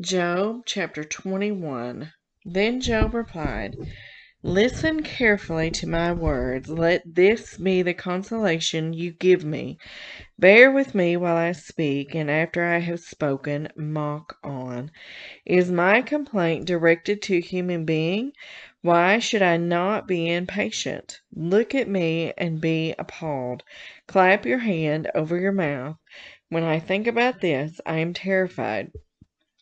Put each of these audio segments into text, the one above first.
Job chapter 21. Then Job replied, "Listen carefully to my words. Let this be the consolation you give me. Bear with me while I speak, and after I have spoken, mock on. Is my complaint directed to a human being? Why should I not be impatient? Look at me and be appalled. Clap your hand over your mouth. When I think about this, I am terrified.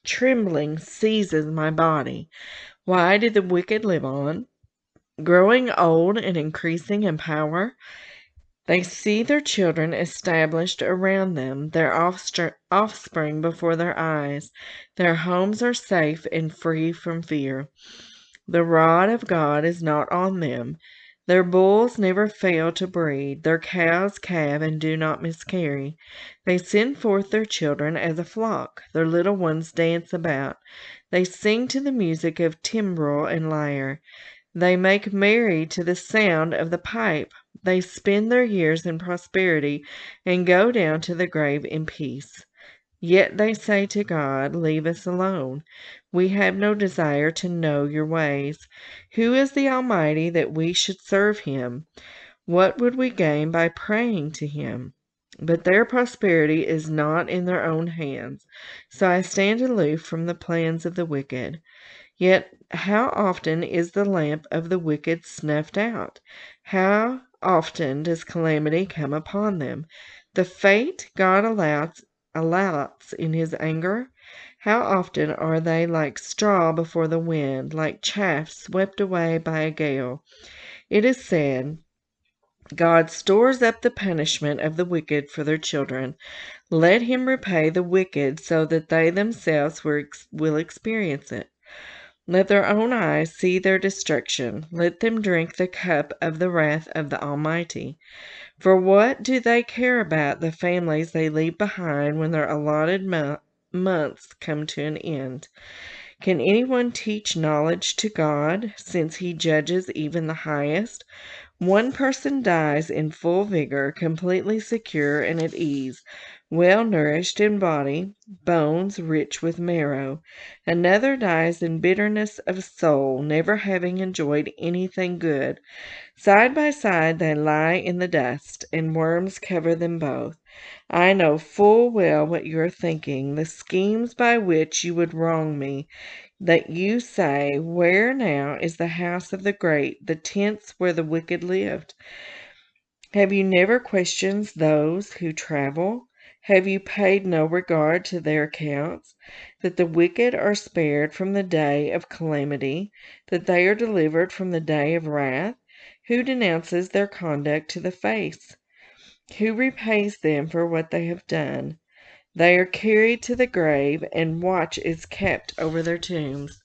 Trembling seizes my body. Why do the wicked live on, growing old and increasing in power? They see their children established around them, their offspring before their eyes. Their homes are safe and free from fear. The rod of God is not on them. Their bulls never fail to breed. Their cows calve and do not miscarry. They send forth their children as a flock. Their little ones dance about. They sing to the music of timbrel and lyre. They make merry to the sound of the pipe. They spend their years in prosperity and go down to the grave in peace. Yet they say to God, "Leave us alone. We have no desire to know your ways. Who is the Almighty that we should serve him? What would we gain by praying to him?" But their prosperity is not in their own hands, so I stand aloof from the plans of the wicked. Yet how often is the lamp of the wicked snuffed out? How often does calamity come upon them? The fate God allows in his anger? How often are they like straw before the wind, like chaff swept away by a gale? It is said, God stores up the punishment of the wicked for their children. Let him repay the wicked so that they themselves will experience it. Let their own eyes see their destruction. Let them drink the cup of the wrath of the Almighty. For what do they care about the families they leave behind when their allotted months come to an end? Can anyone teach knowledge to God, since he judges even the highest? One person dies in full vigor, completely secure and at ease, well nourished in body, bones rich with marrow. Another dies in bitterness of soul, never having enjoyed anything good. Side by side they lie in the dust, and worms cover them both. I know full well what you are thinking, the schemes by which you would wrong me, that you say, "Where now is the house of the great, the tents where the wicked lived?" Have you never questioned those who travel? Have you paid no regard to their accounts? That the wicked are spared from the day of calamity, that they are delivered from the day of wrath? Who denounces their conduct to the face? Who repays them for what they have done? They are carried to the grave, and watch is kept over their tombs.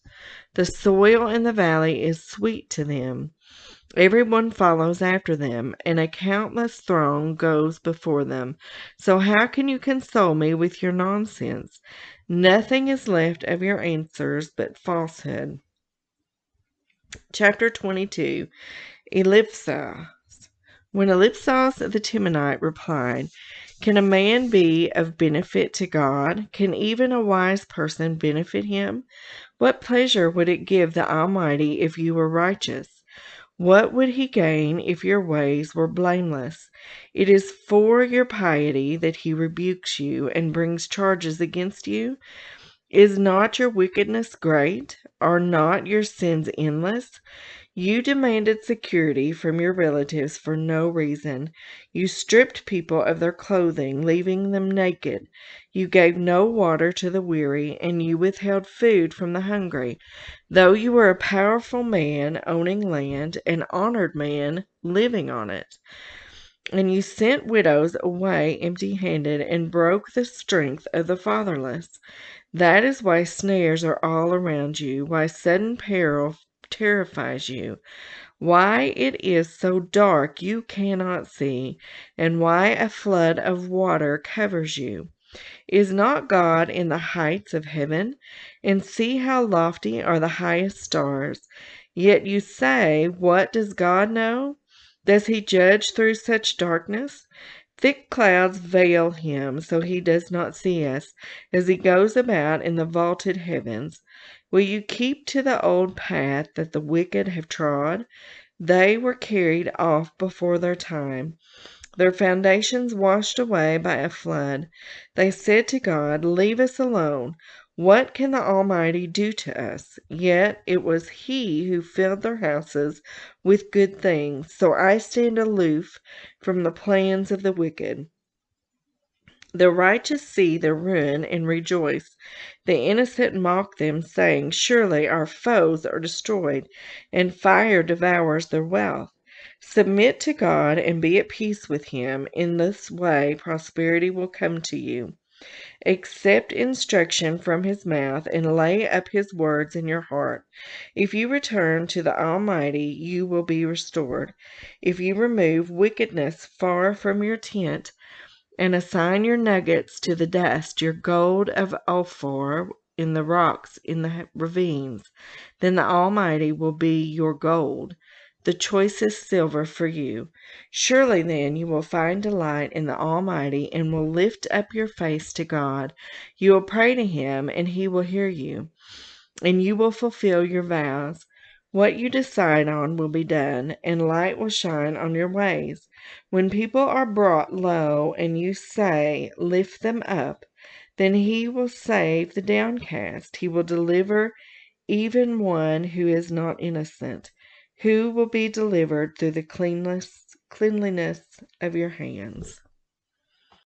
The soil in the valley is sweet to them. Everyone follows after them, and a countless throng goes before them. So how can you console me with your nonsense? Nothing is left of your answers but falsehood. Chapter 22. Ellipsis. When Ellipsis the Temanite replied, "Can a man be of benefit to God? Can even a wise person benefit him? What pleasure would it give the Almighty if you were righteous? What would he gain if your ways were blameless? It is for your piety that he rebukes you and brings charges against you. Is not your wickedness great? Are not your sins endless? You demanded security from your relatives for no reason. You stripped people of their clothing, leaving them naked. You gave no water to the weary, and you withheld food from the hungry. Though you were a powerful man owning land, an honored man living on it. And you sent widows away empty-handed and broke the strength of the fatherless. That is why snares are all around you, why sudden peril terrifies you, why it is so dark you cannot see, and why a flood of water covers you. Is not God in the heights of heaven? And see how lofty are the highest stars. Yet you say, what does God know? Does he judge through such darkness? Thick clouds veil him, so he does not see us, as he goes about in the vaulted heavens. Will you keep to the old path that the wicked have trod? They were carried off before their time, their foundations washed away by a flood. They said to God, "Leave us alone. What can the Almighty do to us?" Yet it was He who filled their houses with good things. So I stand aloof from the plans of the wicked. The righteous see their ruin and rejoice. The innocent mock them, saying, "Surely our foes are destroyed, and fire devours their wealth." Submit to God and be at peace with Him. In this way, prosperity will come to you. Accept instruction from His mouth and lay up His words in your heart. If you return to the Almighty, you will be restored. If you remove wickedness far from your tent, and assign your nuggets to the dust, your gold of Ophir in the rocks in the ravines. Then the Almighty will be your gold, the choicest silver for you. Surely then you will find delight in the Almighty and will lift up your face to God. You will pray to Him, and He will hear you, and you will fulfill your vows. What you decide on will be done, and light will shine on your ways. When people are brought low and you say, "Lift them up," then He will save the downcast. He will deliver even one who is not innocent, who will be delivered through the cleanliness of your hands.